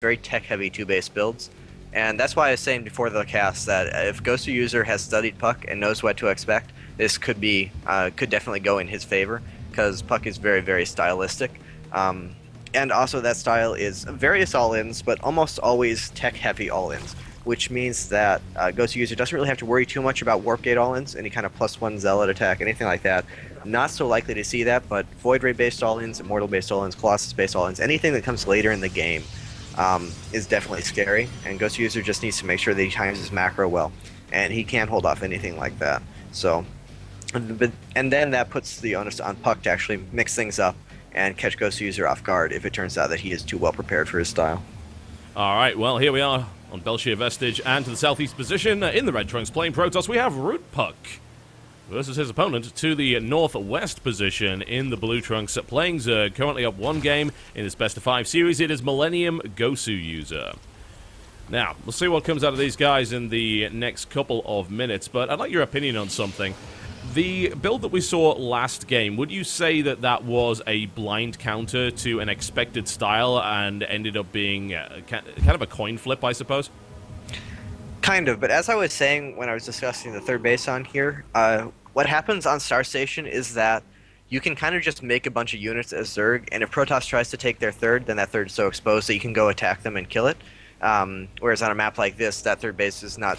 very tech-heavy 2-base builds. And that's why I was saying before the cast that if Ghost user has studied Puck and knows what to expect, this could definitely go in his favor, because Puck is very, very stylistic. And also that style is various all-ins, but almost always tech-heavy all-ins, which means that Ghost user doesn't really have to worry too much about Warp Gate all-ins, any kind of +1 Zealot attack, anything like that. Not so likely to see that, but Void Ray-based all-ins, Immortal-based all-ins, Colossus-based all-ins, anything that comes later in the game is definitely scary, and Ghost user just needs to make sure that he times his macro well, and he can't hold off anything like that. So, and then that puts the onus on Puck to actually mix things up and catch Ghost user off guard if it turns out that he is too well prepared for his style. All right, well, here we are on Belshir Vestige, and to the southeast position, in the red trunks playing Protoss, we have Root Puck versus his opponent to the northwest position in the blue trunks, playing Zerg, currently up one game in this best-of-5 series. It is Millennium Gosu user. Now, we'll see what comes out of these guys in the next couple of minutes, but I'd like your opinion on something. The build that we saw last game, would you say that that was a blind counter to an expected style and ended up being kind of a coin flip, I suppose? Kind of, but as I was saying when I was discussing the third base on here, what happens on Star Station is that you can kind of just make a bunch of units as Zerg, and if Protoss tries to take their third, then that third is so exposed that you can go attack them and kill it. Whereas on a map like this, that third base is not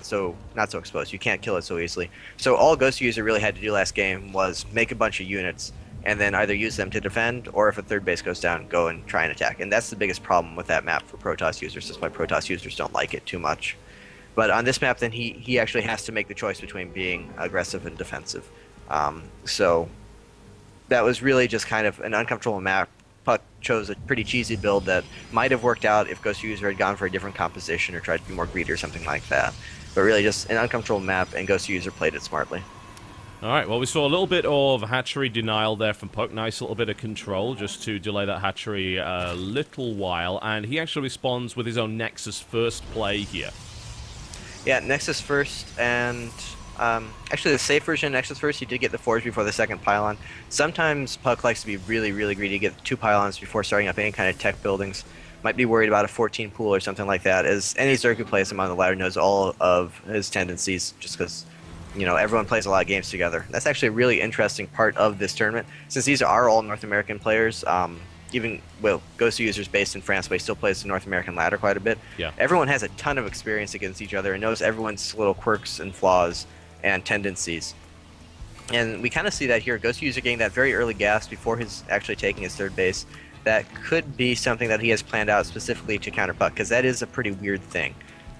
so exposed. You can't kill it so easily. So all Ghost user really had to do last game was make a bunch of units and then either use them to defend, or if a third base goes down, go and try and attack. And that's the biggest problem with that map for Protoss users. That's why Protoss users don't like it too much. But on this map, then he actually has to make the choice between being aggressive and defensive. So that was really just kind of an uncomfortable map. Puck chose a pretty cheesy build that might have worked out if Ghost user had gone for a different composition or tried to be more greedy or something like that. But really just an uncomfortable map, and Ghost user played it smartly. Alright, well, we saw a little bit of hatchery denial there from Puck. Nice little bit of control just to delay that hatchery a little while, and he actually responds with his own Nexus first play here. Yeah, Nexus first, and actually the safe version Nexus first, he did get the Forge before the second pylon. Sometimes Puck likes to be really, really greedy, get 2 pylons before starting up any kind of tech buildings. Might be worried about a 14 pool or something like that, as any Zerg who plays him on the ladder knows all of his tendencies, just because, you know, everyone plays a lot of games together. That's actually a really interesting part of this tournament, since these are all North American players. Even, well, Ghost user's based in France, but he still plays the North American ladder quite a bit. Yeah. Everyone has a ton of experience against each other and knows everyone's little quirks and flaws and tendencies. And we kind of see that here. Ghost user getting that very early gas before his actually taking his third base. That could be something that he has planned out specifically to counter Puck, because that is a pretty weird thing.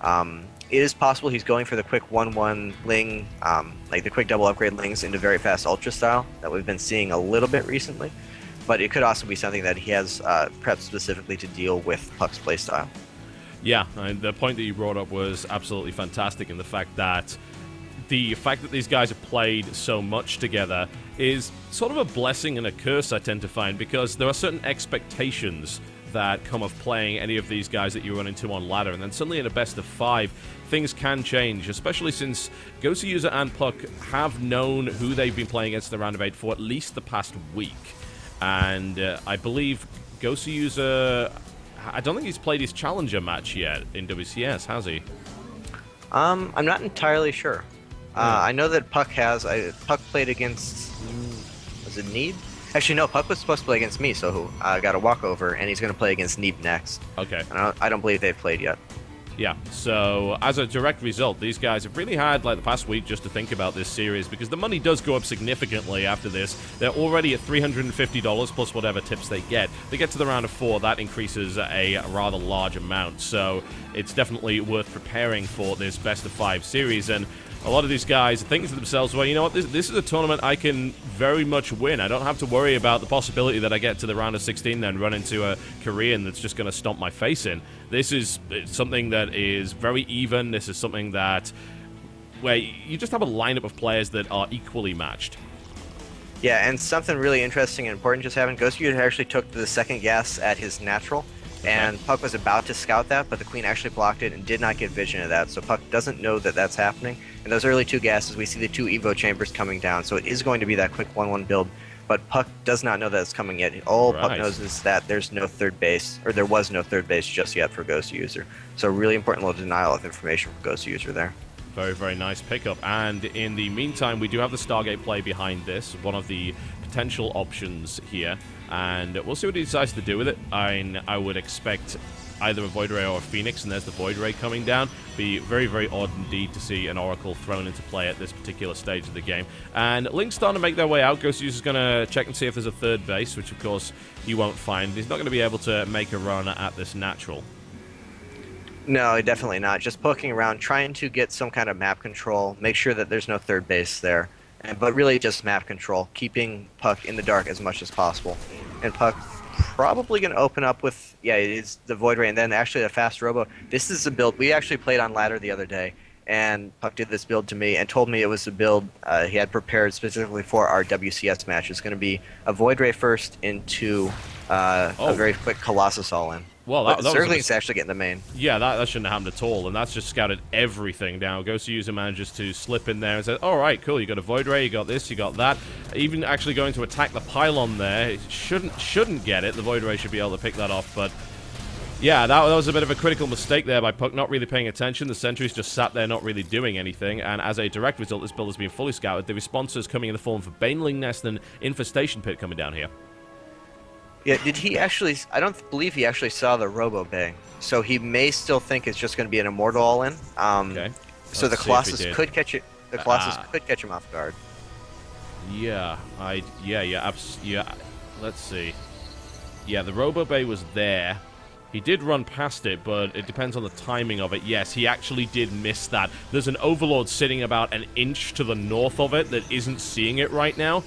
It is possible he's going for the quick 1-1 Ling, like the quick double upgrade Lings into very fast Ultra style that we've been seeing a little bit recently. But it could also be something that he has prepped specifically to deal with Puck's playstyle. Yeah, and the point that you brought up was absolutely fantastic, in the fact that these guys have played so much together is sort of a blessing and a curse, I tend to find, because there are certain expectations that come of playing any of these guys that you run into on ladder, and then suddenly in a best of 5, things can change, especially since Ghost user and Puck have known who they've been playing against the round of 8 for at least the past week. And I believe Ghost user, I don't think he's played his challenger match yet in WCS, has he? I'm not entirely sure. I know that Puck has. Puck played against, was it Need? Actually, no, Puck was supposed to play against me, so got a walkover, and he's going to play against Need next. Okay. And I don't believe they've played yet. Yeah, so as a direct result, these guys have really had like the past week just to think about this series, because the money does go up significantly after this. They're already at $350 plus whatever tips they get. They get to the round of 4, that increases a rather large amount, so it's definitely worth preparing for this best of 5 series. And a lot of these guys are thinking to themselves, well, you know what, this is a tournament I can very much win. I don't have to worry about the possibility that I get to the round of 16 and run into a Korean that's just going to stomp my face in. This is something that is very even. This is something that, where you just have a lineup of players that are equally matched. Yeah, and something really interesting and important just happened. Ghost user actually took the second gas at his natural. And Puck was about to scout that, but the Queen actually blocked it and did not get vision of that, so Puck doesn't know that that's happening. And those early 2 gases, we see the 2 Evo chambers coming down, so it is going to be that quick 1-1 build. but Puck does not know that it's coming yet. All Puck Right. knows is that there's no third base, or there was no third base just yet for Ghost User. So really important little denial of information for Ghost User there. Very, very nice pickup. And in the meantime, we do have the Stargate play behind this, one of the potential options here. And we'll see what he decides to do with it. I would expect either a Void Ray or a Phoenix, and there's the Void Ray coming down. Be very, very odd indeed to see an Oracle thrown into play at this particular stage of the game. And Link's starting to make their way out. Ghost User's going to check and see if there's a third base, which of course he won't find. He's not going to be able to make a run at this natural. No, definitely not. Just poking around, trying to get some kind of map control, make sure that there's no third base there. But really just map control, keeping Puck in the dark as much as possible. And Puck probably going to open up with, yeah, it's the Void Ray, and then actually a fast Robo. This is a build we actually played on ladder the other day, and Puck did this build to me and told me it was a build he had prepared specifically for our WCS match. It's going to be a Void Ray first into a very quick Colossus all-in. Well, that Zergling's actually getting the main. Yeah, that shouldn't have happened at all, and that's just scouted everything now. Ghost User manages to slip in there and says, all right, cool, you got a Void Ray, you got this, you got that. Even actually going to attack the pylon there, it shouldn't get it. The Void Ray should be able to pick that off, but yeah, that was a bit of a critical mistake there by Puck, not really paying attention. The sentries just sat there not really doing anything, and as a direct result, this build has been fully scouted. The responses coming in the form of a Baneling Nest and Infestation Pit coming down here. Yeah, did he actually... I don't believe he actually saw the Robo Bang. So he may still think it's just going to be an Immortal all-in. Okay. So the Colossus could catch it. The Colossus could catch him off guard. Yeah, let's see. Yeah, the Robo Bay was there. He did run past it, but it depends on the timing of it. Yes, he actually did miss that. There's an Overlord sitting about an inch to the north of it that isn't seeing it right now.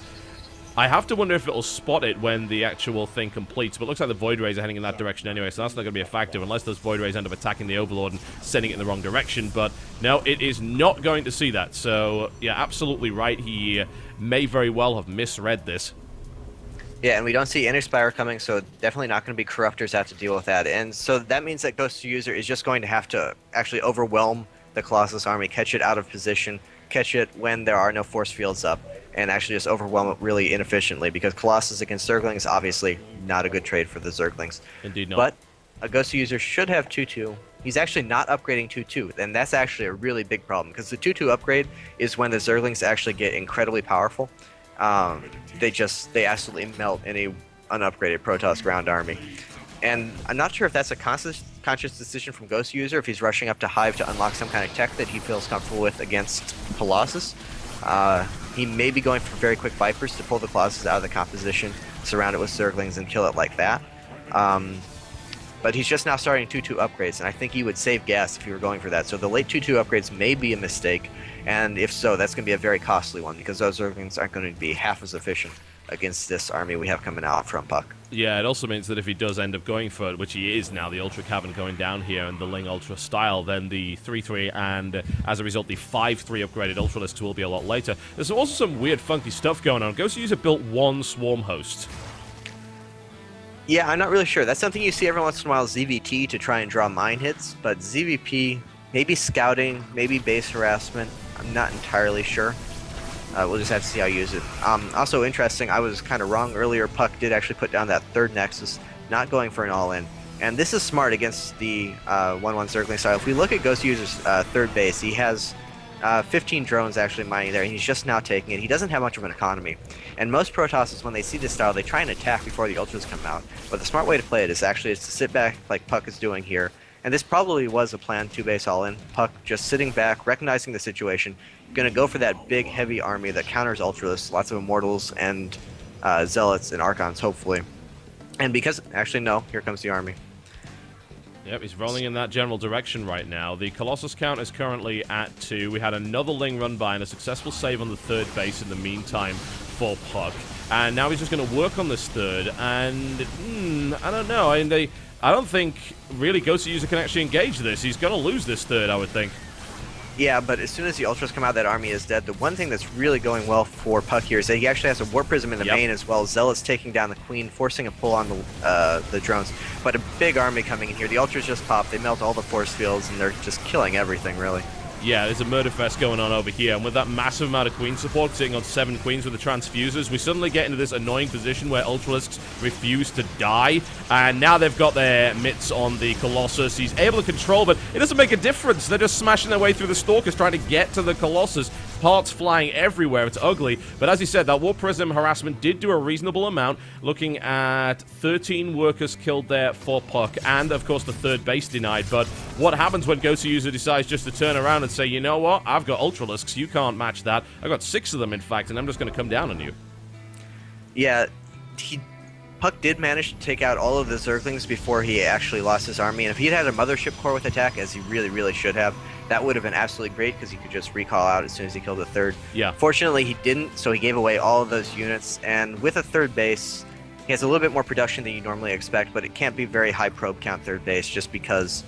I have to wonder if it'll spot it when the actual thing completes, but it looks like the Void Rays are heading in that direction anyway, so that's not going to be a factor unless those Void Rays end up attacking the Overlord and sending it in the wrong direction, but no, it is not going to see that, so yeah, absolutely right, he may very well have misread this. Yeah, and we don't see Inner Spire coming, so definitely not going to be Corruptors have to deal with that, and so that means that Ghost User is just going to have to actually overwhelm the Colossus army, catch it out of position, catch it when there are no force fields up, and actually just overwhelm it really inefficiently, because Colossus against Zerglings is obviously not a good trade for the Zerglings. Indeed not. But a Ghost User should have 2-2. He's actually not upgrading 2-2, and that's actually a really big problem, because the 2-2 upgrade is when the Zerglings actually get incredibly powerful. They absolutely melt any unupgraded Protoss ground army. And I'm not sure if that's a conscious decision from Ghost User, if he's rushing up to Hive to unlock some kind of tech that he feels comfortable with against Colossus. He may be going for very quick Vipers to pull the Colossus out of the composition, surround it with Zerglings, and kill it like that. But he's just now starting 2-2 upgrades, and I think he would save gas if he were going for that. So the late 2-2 upgrades may be a mistake, and if so, that's going to be a very costly one, because those Zerglings aren't going to be half as efficient against this army we have coming out from Puck. Yeah, it also means that if he does end up going for it, which he is now, the Ultra Cavern going down here and the Ling Ultra style, then the 3-3 and as a result the 5-3 upgraded Ultralisks will be a lot later. There's also some weird funky stuff going on. Ghost User built one Swarm Host. Yeah, I'm not really sure. That's something you see every once in a while, ZVT, to try and draw mine hits, but ZVP, maybe scouting, maybe base harassment, I'm not entirely sure. We'll just have to see how you use it. Also interesting, I was kind of wrong earlier. Puck did actually put down that third Nexus, not going for an all-in. And this is smart against the 1-1 Zergling style. If we look at Ghost User's third base, he has 15 drones actually mining there, and he's just now taking it. He doesn't have much of an economy. And most Protosses, when they see this style, they try and attack before the Ultras come out. But the smart way to play it is actually to sit back like Puck is doing here. And this probably was a planned 2-base all-in. Puck just sitting back, recognizing the situation, going to go for that big, heavy army that counters Ultralists, lots of Immortals and Zealots and Archons, hopefully. And because... Actually, no. Here comes the army. Yep, he's rolling in that general direction right now. The Colossus count is currently at 2. We had another Ling run by and a successful save on the third base in the meantime for Puck. And now he's just going to work on this third, and... I don't know. I don't think, really, Ghost User can actually engage this. He's going to lose this third, I would think. Yeah, but as soon as the Ultras come out, that army is dead. The one thing that's really going well for Puck here is that he actually has a Warp Prism in the main as well. Zealots taking down the Queen, forcing a pull on the drones. But a big army coming in here. The Ultras just pop. They melt all the force fields, and they're just killing everything, really. Yeah, there's a murder fest going on over here, and with that massive amount of queen support sitting on 7 queens with the transfusers, we suddenly get into this annoying position where Ultralisks refuse to die, and now they've got their mitts on the Colossus. He's able to control, but it doesn't make a difference. They're just smashing their way through the Stalkers, trying to get to the Colossus. Parts flying everywhere. It's ugly. But as you said, that Warp Prism harassment did do a reasonable amount, looking at 13 workers killed there for Puck, and of course the third base denied. But what happens when Gosu User decides just to turn around and say, you know what, I've got Ultralisks, you can't match that. I've got 6 of them, in fact, and I'm just going to come down on you. Yeah, Puck did manage to take out all of the Zerglings before he actually lost his army, and if he'd had a Mothership Core with attack, as he really, really should have, that would have been absolutely great because he could just recall out as soon as he killed the third. Yeah. Fortunately, he didn't, so he gave away all of those units, and with a third base, he has a little bit more production than you normally expect, but it can't be very high probe count third base just because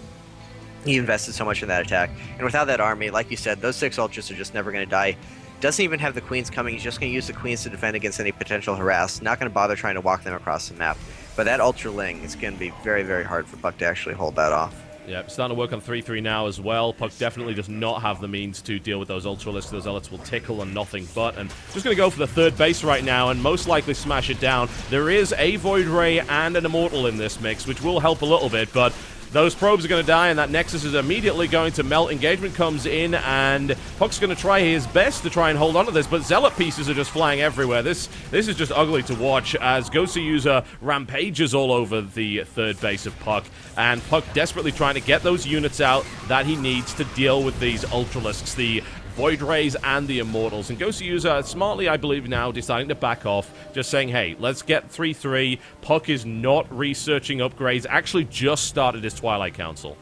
he invested so much in that attack. And without that army, like you said, those 6 Ultras are just never going to die. Doesn't even have the queens coming. He's just going to use the queens to defend against any potential harass. Not going to bother trying to walk them across the map. But that Ultraling is going to be very, very hard for Puck to actually hold that off. Yeah, starting to work on 3-3 now as well. Puck definitely does not have the means to deal with those Ultralisks. Those Zealots will tickle and nothing but. And just going to go for the third base right now and most likely smash it down. There is a Void Ray and an Immortal in this mix, which will help a little bit, but those probes are going to die, and that Nexus is immediately going to melt. Engagement comes in, and Puck's going to try his best to try and hold on to this, but Zealot pieces are just flying everywhere. This is just ugly to watch as Gosu User rampages all over the third base of Puck, and Puck desperately trying to get those units out that he needs to deal with these Ultralisks, the Void Rays and the Immortals. And Gosu User smartly, I believe, now deciding to back off, just saying, hey, let's get 3-3. Puck is not researching upgrades, actually just started his Twilight Council.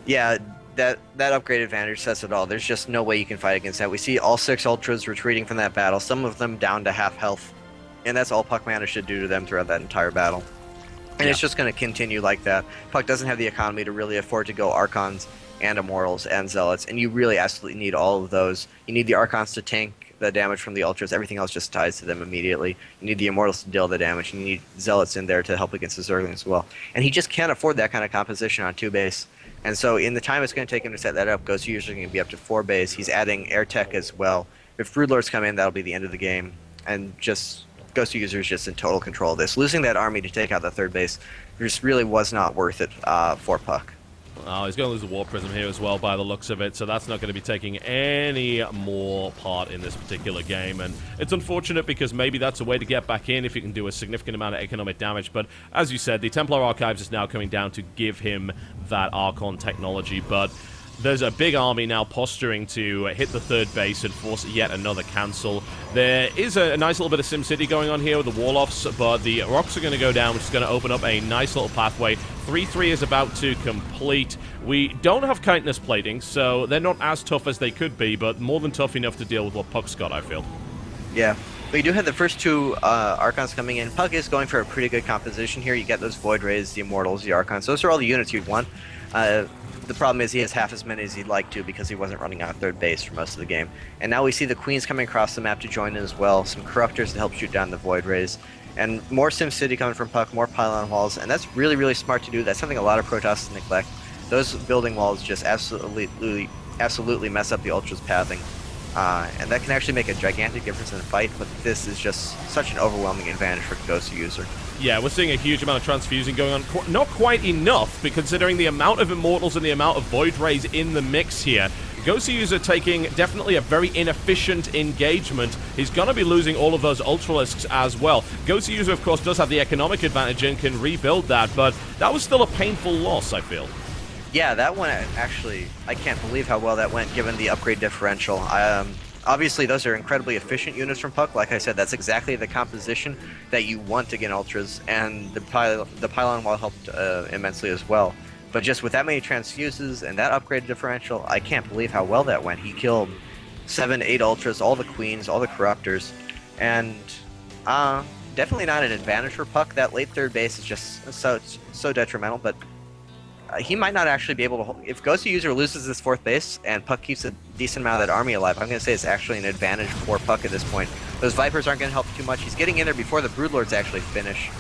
Yeah, that upgrade advantage says it all. There's just no way you can fight against that. We see all 6 Ultras retreating from that battle, some of them down to half health, and that's all Puck managed to do to them throughout that entire battle. And it's just going to continue like that. Puck doesn't have the economy to really afford to go Archons and Immortals and Zealots, and you really absolutely need all of those. You need the Archons to tank the damage from the Ultras. Everything else just ties to them immediately. You need the Immortals to deal the damage. You need Zealots in there to help against the Zerglings as well. And he just can't afford that kind of composition on 2 base. And so in the time it's going to take him to set that up, Gosu User going to be up to 4 base. He's adding Air Tech as well. If Broodlords come in, that'll be the end of the game. And just Gosu User is just in total control of this. Losing that army to take out the 3rd base just really was not worth it for Puck. Oh, he's going to lose the Warp Prism here as well by the looks of it, so that's not going to be taking any more part in this particular game. And it's unfortunate because maybe that's a way to get back in if you can do a significant amount of economic damage. But as you said, the Templar Archives is now coming down to give him that Archon technology. But there's a big army now posturing to hit the 3rd base and force yet another cancel. There is a nice little bit of SimCity going on here with the Warlofts, but the rocks are going to go down, which is going to open up a nice little pathway. 3-3 is about to complete. We don't have Kindness plating, so they're not as tough as they could be, but more than tough enough to deal with what Puck's got, I feel. Yeah. But you do have the first 2 Archons coming in. Puck is going for a pretty good composition here. You get those Void Rays, the Immortals, the Archons. Those are all the units you'd want. The problem is he has half as many as he'd like to because he wasn't running on 3rd base for most of the game. And now we see the Queens coming across the map to join in as well. Some Corruptors to help shoot down the Void Rays. And more SimCity coming from Puck, more pylon walls. And that's really, really smart to do. That's something a lot of Protoss neglect. Those building walls just absolutely mess up the Ultra's pathing. And that can actually make a gigantic difference in a fight, but this is just such an overwhelming advantage for Gosu User. Yeah, we're seeing a huge amount of transfusing going on. Not quite enough, but considering the amount of Immortals and the amount of Void Rays in the mix here, Gosu User taking definitely a very inefficient engagement. He's going to be losing all of those Ultralisks as well. Gosu User, of course, does have the economic advantage and can rebuild that, but that was still a painful loss, I feel. Yeah, that one actually, I can't believe how well that went given the upgrade differential. Obviously, those are incredibly efficient units from Puck. Like I said, that's exactly the composition that you want against Ultras, and the pylon wall helped immensely as well. But just with that many transfuses and that upgrade differential, I can't believe how well that went. He killed 7, 8 Ultras, all the Queens, all the Corruptors, and definitely not an advantage for Puck. That late 3rd base is just so detrimental, but he might not actually be able to hold. If Gosu User loses this 4th base and Puck keeps a decent amount of that army alive, I'm going to say it's actually an advantage for Puck at this point. Those Vipers aren't going to help too much. He's getting in there before the Broodlords actually finish.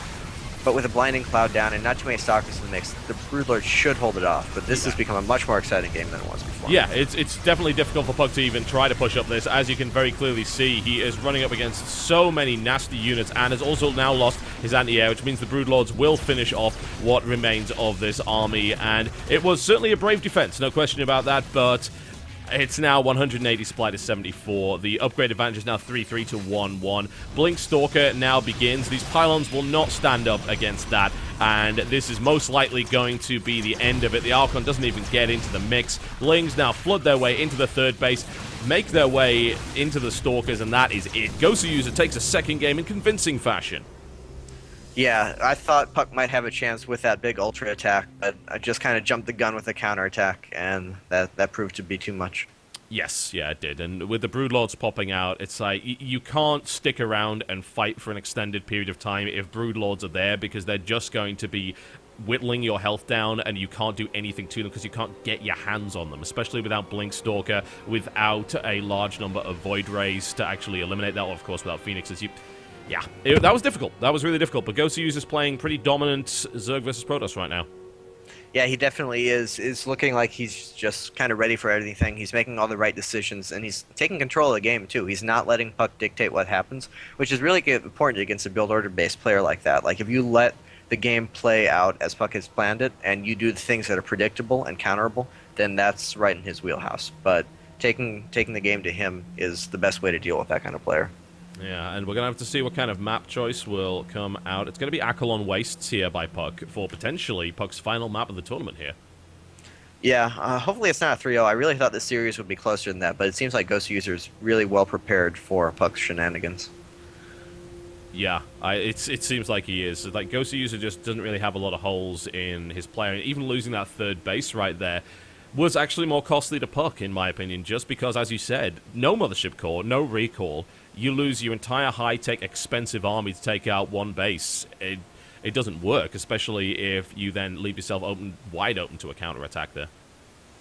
but with a blinding cloud down and not too many stalkers in the mix, the Broodlord should hold it off. But this has become a much more exciting game than it was before. Yeah, it's definitely difficult for Puck to even try to push up this. As you can very clearly see, he is running up against so many nasty units and has also now lost his anti-air, which means the Broodlords will finish off what remains of this army. And it was certainly a brave defense, no question about that, but it's now 180 supply to 74. The upgrade advantage is now 3-3 to 1-1. Blink Stalker now begins. These pylons will not stand up against that, and this is most likely going to be the end of it. The Archon doesn't even get into the mix. Blings now flood their way into the third base, make their way into the Stalkers, and that is it. Gosu User takes a second game in convincing fashion. Yeah, I thought Puck might have a chance with that big ultra attack, but I just kind of jumped the gun with a counterattack, and that proved to be too much. Yes, yeah, it did. And with the Broodlords popping out, it's like you can't stick around and fight for an extended period of time if Broodlords are there, because they're just going to be whittling your health down, and you can't do anything to them because you can't get your hands on them, especially without Blink Stalker, without a large number of Void Rays to actually eliminate that, or of course without Phoenixes. Yeah, that was difficult. That was really difficult. But Gosu is playing pretty dominant Zerg versus Protoss right now. Yeah, he definitely is. Is looking like he's just kind of ready for everything. He's making all the right decisions, and he's taking control of the game, too. He's not letting Puck dictate what happens, which is really important against a build order-based player like that. Like, if you let the game play out as Puck has planned it, and you do the things that are predictable and counterable, then that's right in his wheelhouse. But taking the game to him is the best way to deal with that kind of player. Yeah, and we're going to have to see what kind of map choice will come out. It's going to be Akalon Wastes here by Puck for potentially Puck's final map of the tournament here. Yeah, hopefully it's not a 3-0. I really thought this series would be closer than that, but it seems like Ghost User's really well prepared for Puck's shenanigans. Yeah, it seems like he is. Like, Ghost User just doesn't really have a lot of holes in his player. Even losing that third base right there was actually more costly to Puck, in my opinion, just because, as you said, no Mothership Core, no recall. You lose your entire high-tech, expensive army to take out one base. It doesn't work, especially if you then leave yourself wide open to a counter-attack there.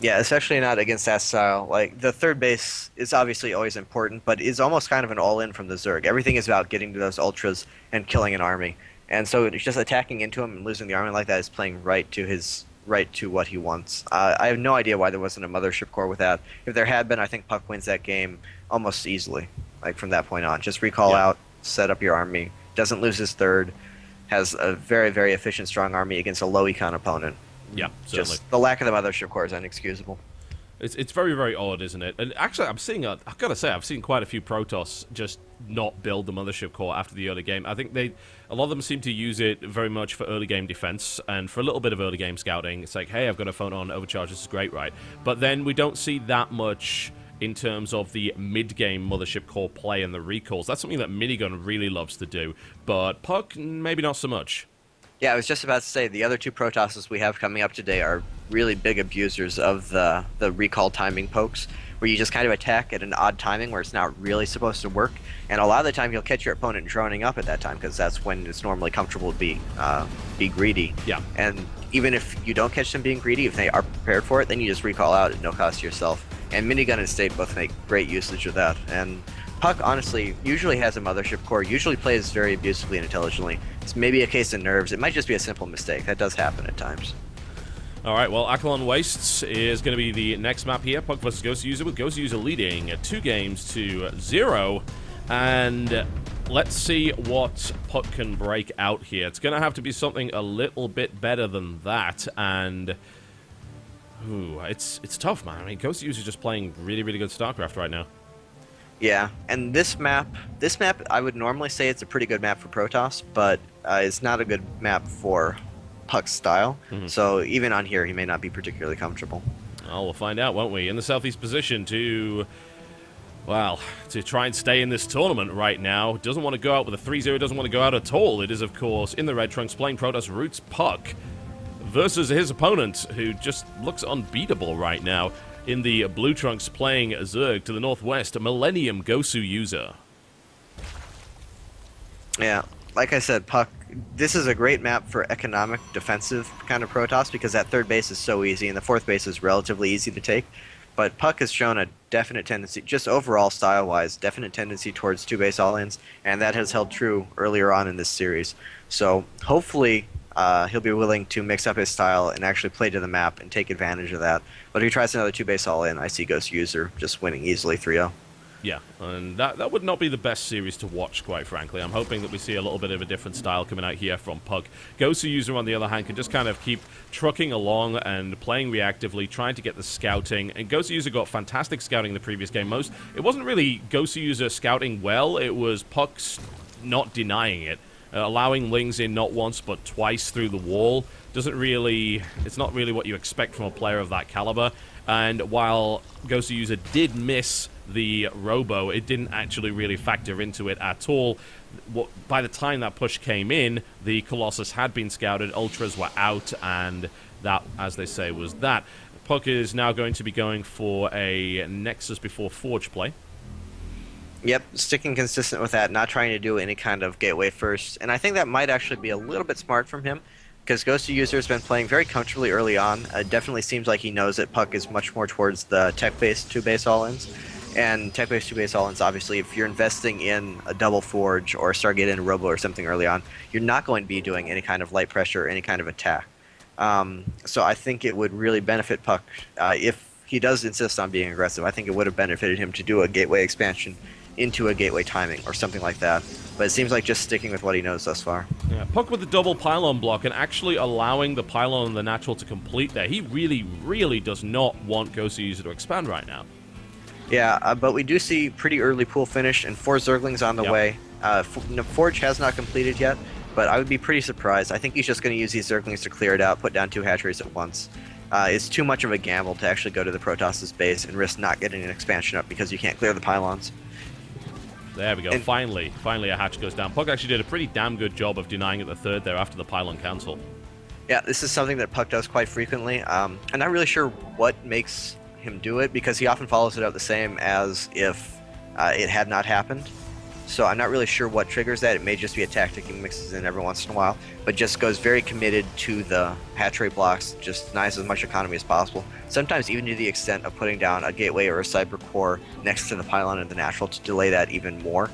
Yeah, especially not against that style. Like, the third base is obviously always important, but is almost kind of an all-in from the Zerg. Everything is about getting to those ultras and killing an army. And so just attacking into him and losing the army like that is playing right to what he wants. I have no idea why there wasn't a Mothership Core with that. If there had been, I think Puck wins that game almost easily. Like, from that point on, just recall out, set up your army, doesn't lose his third, has a very, very efficient, strong army against a low econ opponent. Yeah, certainly. Just the lack of the Mothership Core is inexcusable. It's very, very odd, isn't it? And actually, I've got to say, I've seen quite a few Protoss just not build the Mothership Core after the early game. I think a lot of them seem to use it very much for early game defense and for a little bit of early game scouting. It's like, hey, I've got a phone on overcharge, this is great, right? But then we don't see that much in terms of the mid-game Mothership Core play and the recalls. That's something that Minigun really loves to do, but Puck, maybe not so much. Yeah, I was just about to say, the other two Protosses we have coming up today are really big abusers of the recall timing pokes, where you just kind of attack at an odd timing where it's not really supposed to work, and a lot of the time you'll catch your opponent droning up at that time, because that's when it's normally comfortable to be greedy. Yeah. And even if you don't catch them being greedy, if they are prepared for it, then you just recall out at no cost to yourself. And Minigun and State both make great usage of that. And Puck, honestly, usually has a Mothership Core, usually plays very abusively and intelligently. It's maybe a case of nerves. It might just be a simple mistake. That does happen at times. All right, well, Akalon Wastes is going to be the next map here. Puck versus Ghost User, with Ghost User leading 2-0. And let's see what Puck can break out here. It's going to have to be something a little bit better than that. And ooh, it's tough, man. I mean, Ghost User is just playing really, really good StarCraft right now. Yeah, and this map, I would normally say it's a pretty good map for Protoss, but it's not a good map for Puck's style. So even on here, he may not be particularly comfortable. Well, we'll find out, won't we? In the southeast position to try and stay in this tournament right now. Doesn't want to go out with a 3-0, doesn't want to go out at all. It is, of course, in the red trunks, playing Protoss Roots Puck versus his opponent, who just looks unbeatable right now. In the blue trunks, playing Zerg to the northwest, Millennium Gosu User. Yeah, like I said, Puck, this is a great map for economic, defensive kind of Protoss, because that third base is so easy, and the fourth base is relatively easy to take. But Puck has shown a definite tendency, just overall style-wise, definite tendency towards two-base all-ins, and that has held true earlier on in this series. So hopefully he'll be willing to mix up his style and actually play to the map and take advantage of that. But if he tries another two-base all-in, I see Ghost User just winning easily 3-0. Yeah, and that would not be the best series to watch, quite frankly. I'm hoping that we see a little bit of a different style coming out here from Puck. Gosu User, on the other hand, can just kind of keep trucking along and playing reactively, trying to get the scouting. And Gosu User got fantastic scouting in the previous game. It wasn't really Gosu User scouting well, it was Puck's not denying it. Allowing Lings in not once but twice through the wall it's not really what you expect from a player of that caliber. And while Ghost User did miss the Robo, it didn't actually really factor into it at all. By the time that push came in, the Colossus had been scouted, Ultras were out, and that, as they say, was that. Puck is now going to be going for a Nexus before Forge play. Yep, sticking consistent with that, not trying to do any kind of gateway first. And I think that might actually be a little bit smart from him, because Ghost User has been playing very comfortably early on. It definitely seems like he knows that Puck is much more towards the tech-based two-base all-ins. And tech-based two-base all-ins, obviously, if you're investing in a double Forge or a Stargate and a Robo or something early on, you're not going to be doing any kind of light pressure or any kind of attack. So I think it would really benefit Puck if he does insist on being aggressive. I think it would have benefited him to do a gateway expansion into a gateway timing or something like that. But it seems like just sticking with what he knows thus far. Yeah, Puck with the double pylon block and actually allowing the pylon and the natural to complete there. He really, really does not want Ghost User to expand right now. Yeah, but we do see pretty early pool finish and 4 Zerglings on the way. Forge has not completed yet, but I would be pretty surprised. I think he's just going to use these Zerglings to clear it out, put down 2 hatcheries at once. It's too much of a gamble to actually go to the Protoss' base and risk not getting an expansion up because you can't clear the pylons. There we go. And finally a hatch goes down. Puck actually did a pretty damn good job of denying it the third there after the pylon cancel. Yeah, this is something that Puck does quite frequently. I'm not really sure what makes him do it because he often follows it out the same as if it had not happened. So I'm not really sure what triggers that. It may just be a tactic he mixes in every once in a while, but just goes very committed to the hatchery blocks, just denies as much economy as possible. Sometimes even to the extent of putting down a gateway or a cyber core next to the pylon and the natural to delay that even more.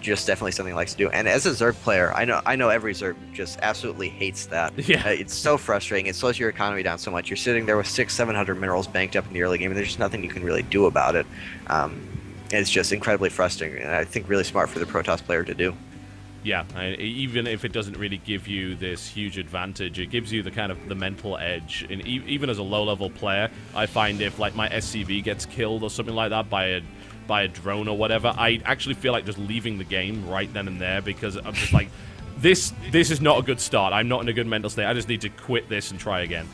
Just definitely something he likes to do. And as a Zerg player, I know every Zerg just absolutely hates that. Yeah. It's so frustrating. It slows your economy down so much. You're sitting there with 600-700 minerals banked up in the early game, and there's just nothing you can really do about it. It's just incredibly frustrating, and I think really smart for the Protoss player to do. Yeah, even if it doesn't really give you this huge advantage, it gives you the kind of the mental edge. And even as a low-level player, I find if like my SCV gets killed or something like that by a drone or whatever, I actually feel like just leaving the game right then and there because I'm just like, this is not a good start. I'm not in a good mental state. I just need to quit this and try again.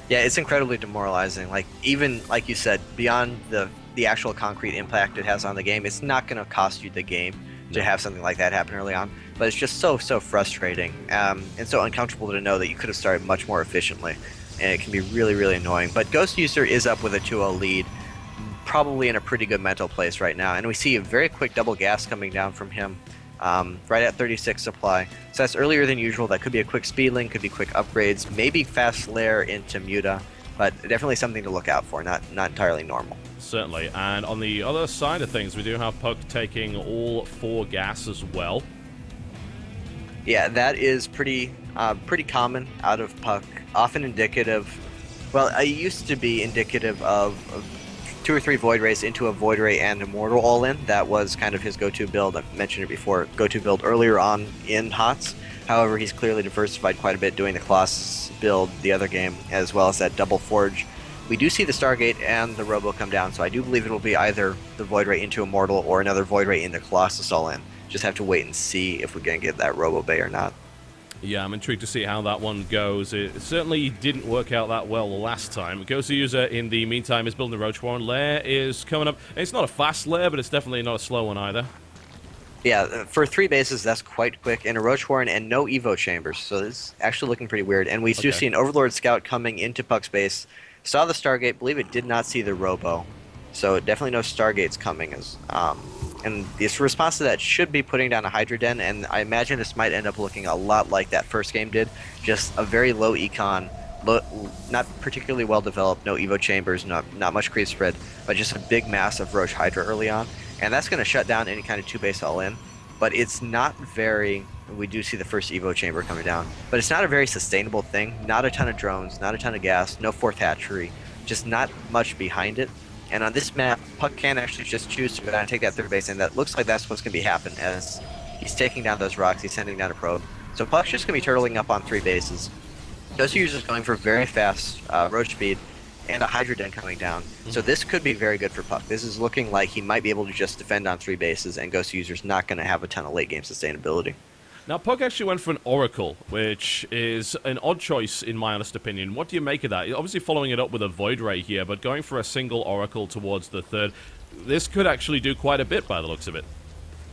Yeah, it's incredibly demoralizing. Like even like you said, beyond the actual concrete impact it has on the game, it's not going to cost you the game to have something like that happen early on. But it's just so frustrating and so uncomfortable to know that you could have started much more efficiently, and it can be really, really annoying. But Ghost User is up with a 2-0 lead, probably in a pretty good mental place right now, and we see a very quick double gas coming down from him right at 36 supply. So that's earlier than usual. That could be a quick speed link, could be quick upgrades, maybe fast lair into Muta, but definitely something to look out for, not entirely normal. Certainly. And on the other side of things, we do have Puck taking all 4 gas as well. Yeah, that is pretty common out of Puck. Often indicative, well, it used to be indicative of 2 or 3 Void Rays into a Void Ray and Immortal all-in. That was kind of his go-to build. I've mentioned it before, go-to build earlier on in HOTS. However, he's clearly diversified quite a bit, doing the Colossus build the other game, as well as that double Forge. We do see the Stargate and the Robo come down, so I do believe it'll be either the Void Ray into Immortal or another Void Ray into Colossus all-in. Just have to wait and see if we're going to get that Robo Bay or not. Yeah, I'm intrigued to see how that one goes. It certainly didn't work out that well last time. Ghost User, in the meantime, is building the Roach Warren. Lair is coming up. It's not a fast lair, but it's definitely not a slow one either. Yeah, for 3 bases, that's quite quick. And a Roach Warren and no Evo chambers, so it's actually looking pretty weird. And we do see an Overlord Scout coming into Puck's base. Saw the Stargate, believe it did not see the Robo. So definitely no Stargates coming. And this response to that should be putting down a Hydra Den, and I imagine this might end up looking a lot like that first game did. Just a very low econ, not particularly well developed, no Evo chambers, not much creep spread, but just a big mass of Roach Hydra early on, and that's going to shut down any kind of 2-base all-in. But it's not very. We do see the first Evo chamber coming down, but it's not a very sustainable thing. Not a ton of drones, not a ton of gas, no fourth hatchery, just not much behind it. And on this map, Puck can actually just choose to go down and take that third base, and that looks like that's what's going to be happening as he's taking down those rocks, he's sending down a probe. So Puck's just going to be turtling up on 3 bases. Those users going for very fast roach speed and a Hydra Den coming down. So this could be very good for Puck. This is looking like he might be able to just defend on 3 bases, and Ghost User's not going to have a ton of late game sustainability. Now, Puck actually went for an Oracle, which is an odd choice in my honest opinion. What do you make of that? Obviously following it up with a Void Ray here, but going for a single Oracle towards the third, this could actually do quite a bit by the looks of it.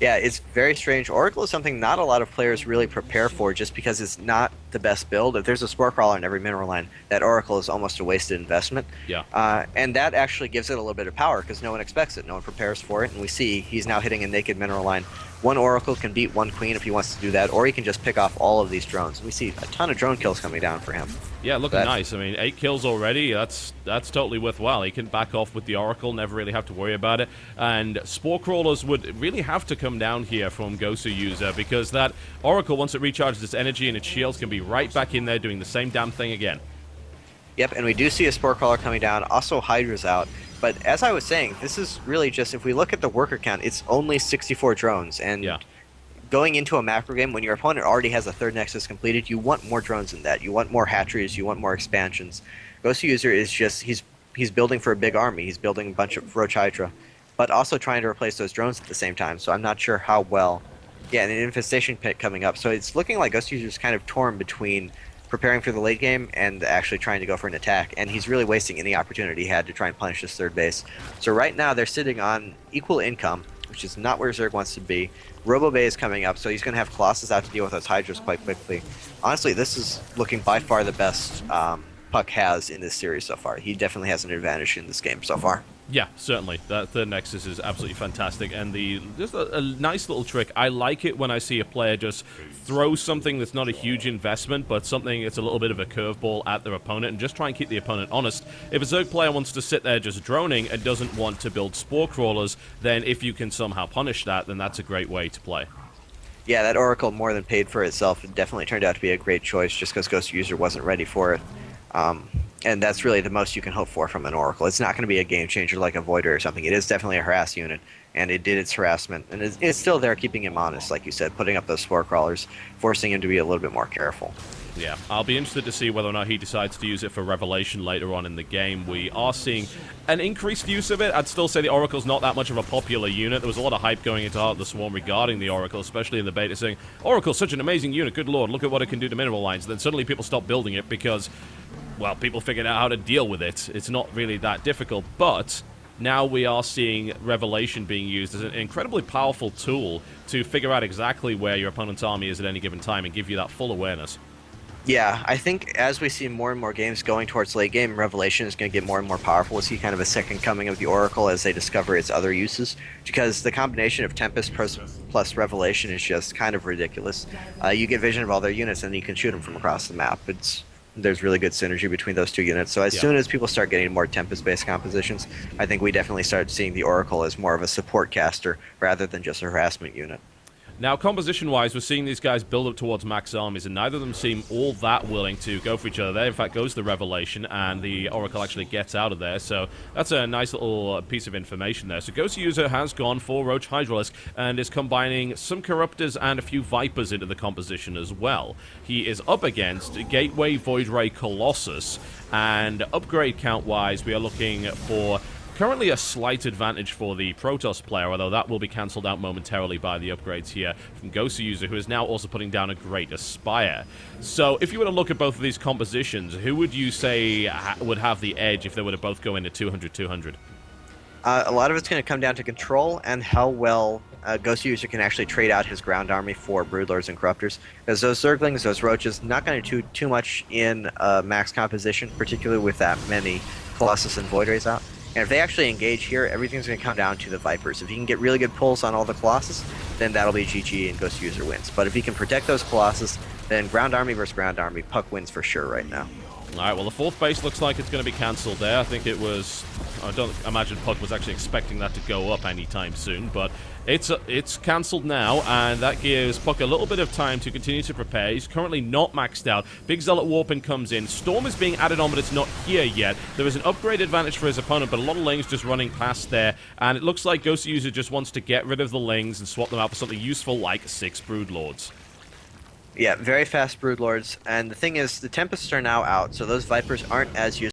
Yeah, it's very strange. Oracle is something not a lot of players really prepare for just because it's not the best build. If there's a Spore Crawler in every mineral line, that Oracle is almost a wasted investment. Yeah. And that actually gives it a little bit of power because no one expects it. No one prepares for it. And we see he's now hitting a naked mineral line. One Oracle can beat one Queen if he wants to do that, or he can just pick off all of these drones. We see a ton of drone kills coming down for him. Yeah, looking nice. I mean, 8 kills already. That's totally worthwhile. He can back off with the Oracle, never really have to worry about it. And Spore Crawlers would really have to come down here from Gosu User because that Oracle, once it recharges its energy and its shields, can be right back in there doing the same damn thing again. Yep, and we do see a Spore Crawler coming down. Also, Hydra's out. But as I was saying, this is really just, if we look at the worker count, it's only 64 drones. And going into a macro game, when your opponent already has a third Nexus completed, you want more drones than that. You want more hatcheries, you want more expansions. Ghost User is just, he's building for a big army. He's building a bunch of Roach Hydra, but also trying to replace those drones at the same time. So I'm not sure how well. Yeah, and an Infestation Pit coming up. So it's looking like Ghost User is kind of torn between preparing for the late game and actually trying to go for an attack, and he's really wasting any opportunity he had to try and punish this third base. So right now they're sitting on equal income, which is not where Zerg wants to be. Robo Bay is coming up, so he's going to have Colossus out to deal with those Hydras quite quickly. Honestly, this is looking by far the best Puck has in this series so far. He definitely has an advantage in this game so far. Yeah, certainly. That third Nexus is absolutely fantastic, and just a nice little trick. I like it when I see a player just throw something that's not a huge investment, but something that's a little bit of a curveball at their opponent, and just try and keep the opponent honest. If a Zerg player wants to sit there just droning and doesn't want to build Spore Crawlers, then if you can somehow punish that, then that's a great way to play. Yeah, that Oracle more than paid for itself. It definitely turned out to be a great choice just because Ghost User wasn't ready for it. And that's really the most you can hope for from an Oracle. It's not going to be a game changer like a Voider or something. It is definitely a harass unit, and it did its harassment. And it's still there keeping him honest, like you said, putting up those Spore Crawlers, forcing him to be a little bit more careful. Yeah, I'll be interested to see whether or not he decides to use it for Revelation later on in the game. We are seeing an increased use of it. I'd still say the Oracle's not that much of a popular unit. There was a lot of hype going into Heart of the Swarm regarding the Oracle, especially in the beta, saying, Oracle's such an amazing unit, good lord, look at what it can do to mineral lines. Then suddenly people stopped building it because, well, people figured out how to deal with it. It's not really that difficult, but now we are seeing Revelation being used as an incredibly powerful tool to figure out exactly where your opponent's army is at any given time and give you that full awareness. Yeah, I think as we see more and more games going towards late game, Revelation is going to get more and more powerful. We'll see kind of a second coming of the Oracle as they discover its other uses, because the combination of Tempest plus Revelation is just kind of ridiculous. You get vision of all their units and you can shoot them from across the map. There's really good synergy between those two units. So as soon as people start getting more Tempest-based compositions, I think we definitely start seeing the Oracle as more of a support caster rather than just a harassment unit. Now, composition-wise, we're seeing these guys build up towards max armies, and neither of them seem all that willing to go for each other. There, in fact, goes the Revelation, and the Oracle actually gets out of there, so that's a nice little piece of information there. So Ghost User has gone for Roach Hydralisk, and is combining some Corruptors and a few Vipers into the composition as well. He is up against Gateway Void Ray Colossus, and upgrade count-wise, we are looking for currently a slight advantage for the Protoss player, although that will be cancelled out momentarily by the upgrades here from Ghost User, who is now also putting down a Great Aspire. So if you were to look at both of these compositions, who would you say would have the edge if they were to both go into 200-200? A lot of it's going to come down to control and how well Ghost User can actually trade out his ground army for Broodlords and Corruptors. Because those Zerglings, those Roaches, not going to do too much in max composition, particularly with that many Colossus and Void Rays out. And if they actually engage here, everything's going to come down to the Vipers. If he can get really good pulls on all the Colossus, then that'll be GG and Ghost User wins. But if he can protect those Colossus, then ground army versus ground army, Puck wins for sure right now. Alright, well, the fourth base looks like it's going to be cancelled there. I think it was... I don't imagine Puck was actually expecting that to go up anytime soon, but it's cancelled now, and that gives Puck a little bit of time to continue to prepare. He's currently not maxed out. Big Zealot Warping comes in. Storm is being added on, but it's not here yet. There is an upgrade advantage for his opponent, but a lot of Lings just running past there, and it looks like Ghost User just wants to get rid of the Lings and swap them out for something useful like 6 Broodlords. Yeah, very fast Broodlords, and the thing is, the Tempests are now out, so those Vipers aren't as useful.